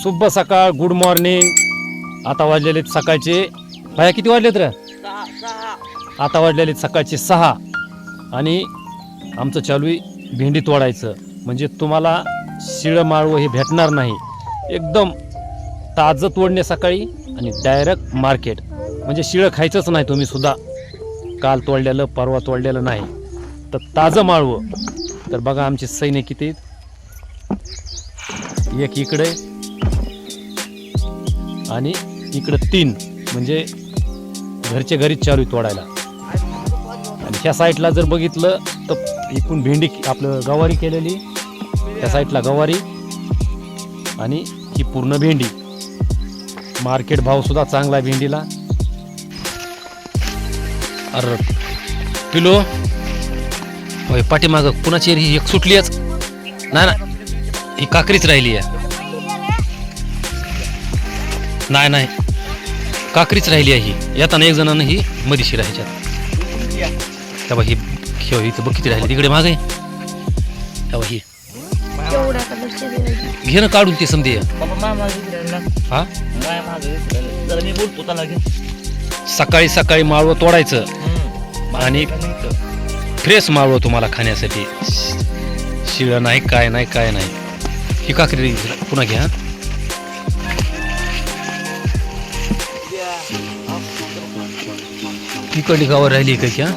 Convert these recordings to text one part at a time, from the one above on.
शुभ सकाळ, good morning. आता वाजलेले सकाळचे बाया किती वाजलेत रे? आता वाजलेले सकाळचे 6 आणि आमचं चालू आहे भेंडी तोडायचं. म्हणजे तुम्हाला शिळं माळवं हे भेटणार नाही, एकदम ताजं तोडणे सकाळी आणि डायरेक्ट मार्केट. म्हणजे शिळं खायचंच नाही तुम्ही सुद्धा, काल तोडलेलं परवा तोडलेलं नाही, तर ताजं माळवं. तर बघा आमचे सैनिक किती, एक इकडे आणि इकडे 3, म्हणजे घरच्या घरीच चालू आहे तोडायला. आणि ह्या साईडला जर बघितलं तर इकडून भेंडी आपलं गवारी केलेली, त्या साईडला गवारी आणि ही पूर्ण भेंडी. मार्केट भाव सुद्धा चांगला आहे भेंडीला. अरे पिलो होय, पाठीमाग कुणाची ही एक सुटलीच नाही ना, ही काकरीच राहिली आहे. नाही नाही, काकरीच राहिली आहे ही. येताना एक जणांना ही मधीशी राहायच्यात. तेव्हा ही इथं बघ किती राहिली, तिकडे मागे तेव्हा ही घे ना काढून ते समजे. हा सकाळी सकाळी माळवं तोडायचं आणि फ्रेश माळवं तुम्हाला खाण्यासाठी, शिळं नाही काय नाही काय नाही. ही काकरी पुन्हा घ्या. तिकडली गावावर राहिली का क्या?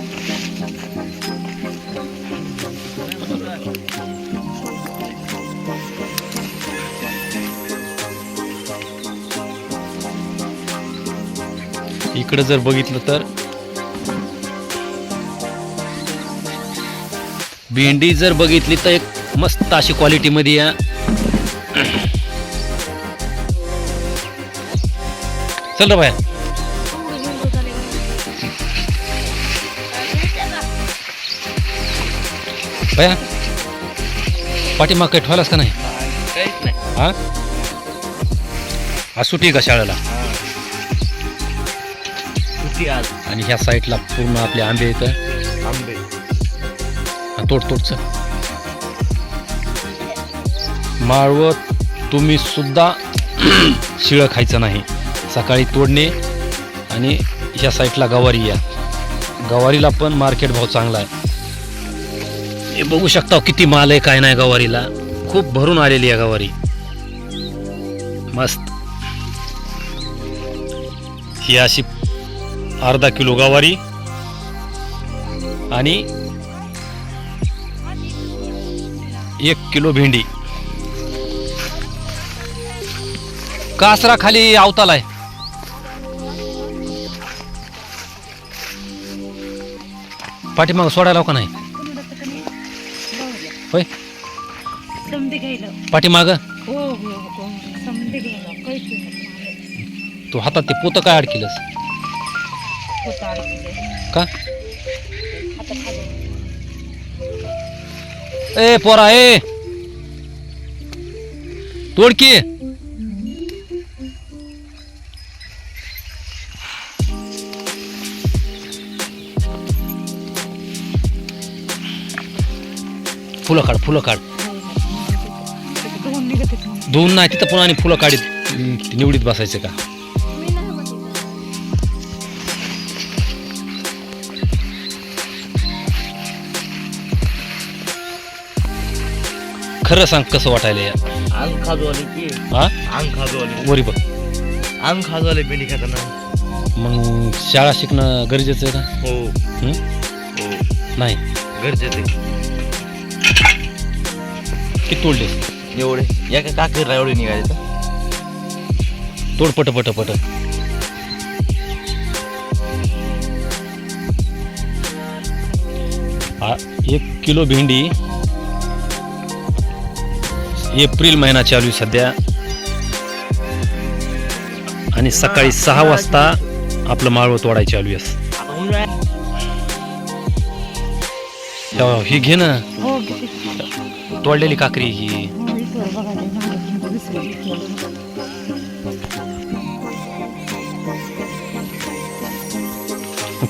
इकडे जर बघितलं तर भेंडी जर बघितली तर एक मस्त अशी क्वालिटी मध्ये या. चल रे बाया, बाया पाठीमाग काही ठेवलास का नाही? हा आज सुट्टी का शाळेला? आणि ह्या साईडला पूर्ण आपले आंबे येतं. आंबे तोडचं माळवं तुम्ही सुद्धा शिळं खायचं नाही. सकाळी तोडणे आणि ह्या साईडला गवारी या. गवारीला पण मार्केट भाव चांगला आहे. हे बघू शकता किती माल आहे काय नाही. गवारीला खूप भरून आलेली आहे गवारी, मस्त. ही अशी अर्धा किलो गवारी आणि 1 किलो भेंडी. कासरा खाली अवतालाय. पाठीमाग सोडायला का नाही? होय पाठीमाग. तू हातात ते पोतं काय अडकिलस का? ए पोरा, ए तोडकी. फुलं काढ, फुलं काढ. धुवून नाही तिथं पुन्हा आणि फुलं काढीत निवडीत बसायचं का? खरं सांग कसं वाटायला या? अंग खाजवाले की हा अंग खाजवाले, वरी बघ अंग खाजवाले भेंडी खाताना. मग शाळा शिकणं गरजेचं आहे का? हो हं? हो नाही गरजेचं आहे. किती तोडले? एवढे एका काकीला एवढे निघाले. तोड पट पट पट. हा 1 किलो भेंडी. एप्रिल महिना चालू आहे सध्या आणि सकाळी 6 वाजता आपलं माळवं तोडायचं चालू आहे. ही घे ना तोडलेली काकरी ही.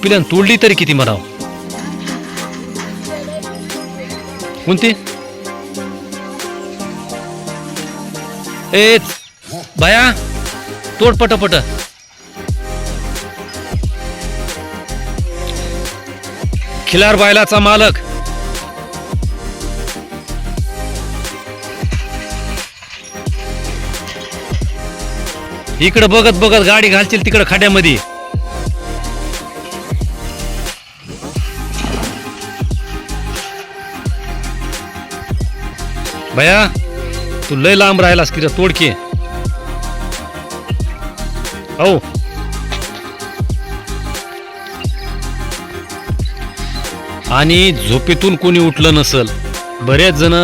पिल्यान तोडली तरी किती म्हणावं? कोणती? ए बाया तोड पटपट. खिलार बैलाचा मालक इकडे बघत बघत गाडी घालतील तिकडे खड्यामध्ये. भया तू लय लांब राहिलास की रे, तोडके. हो आणि झोपेतून कोणी उठलं नसल. बरेच जण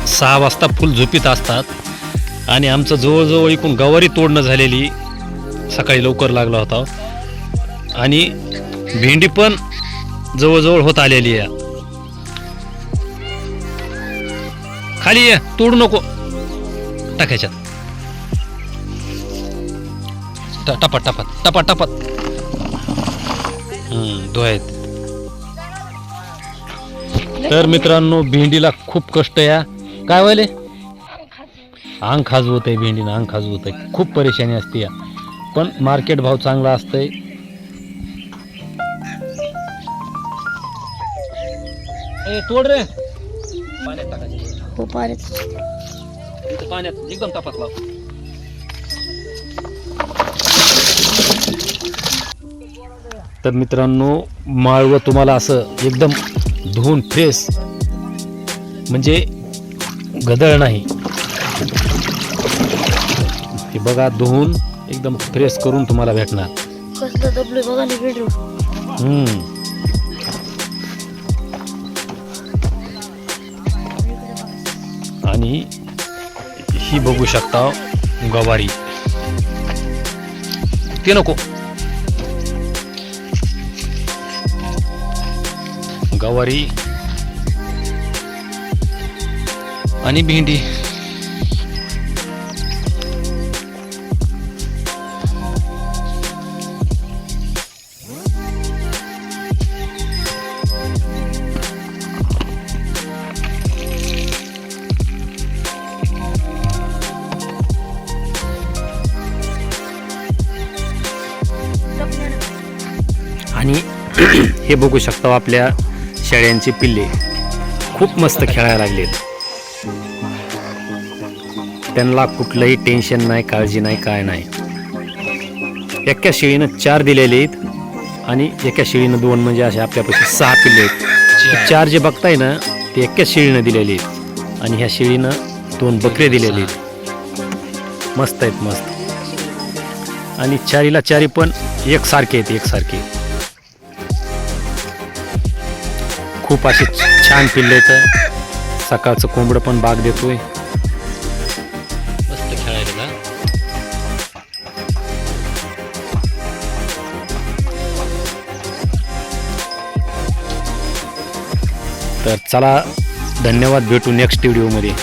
6 वाजता फुल झोपीत असतात आणि आमचं जवळजवळ एकूण गवारी तोडणं झालेली सकाळी लवकर लागला होता आणि भेंडी पण जवळजवळ होत आलेली आहे. खाली ये, तोडू नको, टाकायच्यात. टपात टपात टपात टपात धुवायत. तर मित्रांनो भेंडीला खूप कष्ट या. काय व्हायले? अंग खाजवत आहे भेंडीनं, अंग खाजवत आहे. खूप परेशानी असते या, पण मार्केट भाव चांगला असतंय. तोड रे, पाण्यात टाकायचं. हो पाण्यात. पाण्यात एकदम तपास लाव. तर मित्रांनो माळवं तुम्हाला असं एकदम धुवून फ्रेश, म्हणजे गदळ नाही, हे बघा धुवून एकदम फ्रेश करून तुम्हाला भेटणार. कसलं दबलोय बघा ना व्हिडिओ. आणि ही बघू शकता गवारी. ते नको, गवारी आणि भेंडी. आणि हे बघू शकता आपल्या शेळ्यांची पिल्ले खूप मस्त खेळायला लागलेत. त्यांना कुठलंही टेन्शन नाही, काळजी नाही, काय नाही. एका शेळीनं 4 दिलेले आहेत आणि एका शेळीनं 2, म्हणजे असे आपल्यापाशी 6 पिल्ले आहेत. 4 जे बघताय ना ते एका शेळीनं दिलेले आहेत आणि ह्या शेळीनं 2 बकरे दिलेले आहेत. मस्त आहेत, मस्त. आणि चारीला चारी पण एकसारखे आहेत, एकसारखे. खूप असे छान पिल्ले आहेत. सकाळचं कोंबडं पण बाग देतोय. मस्त खेळायला. तर चला धन्यवाद, भेटू नेक्स्ट व्हिडिओमध्ये.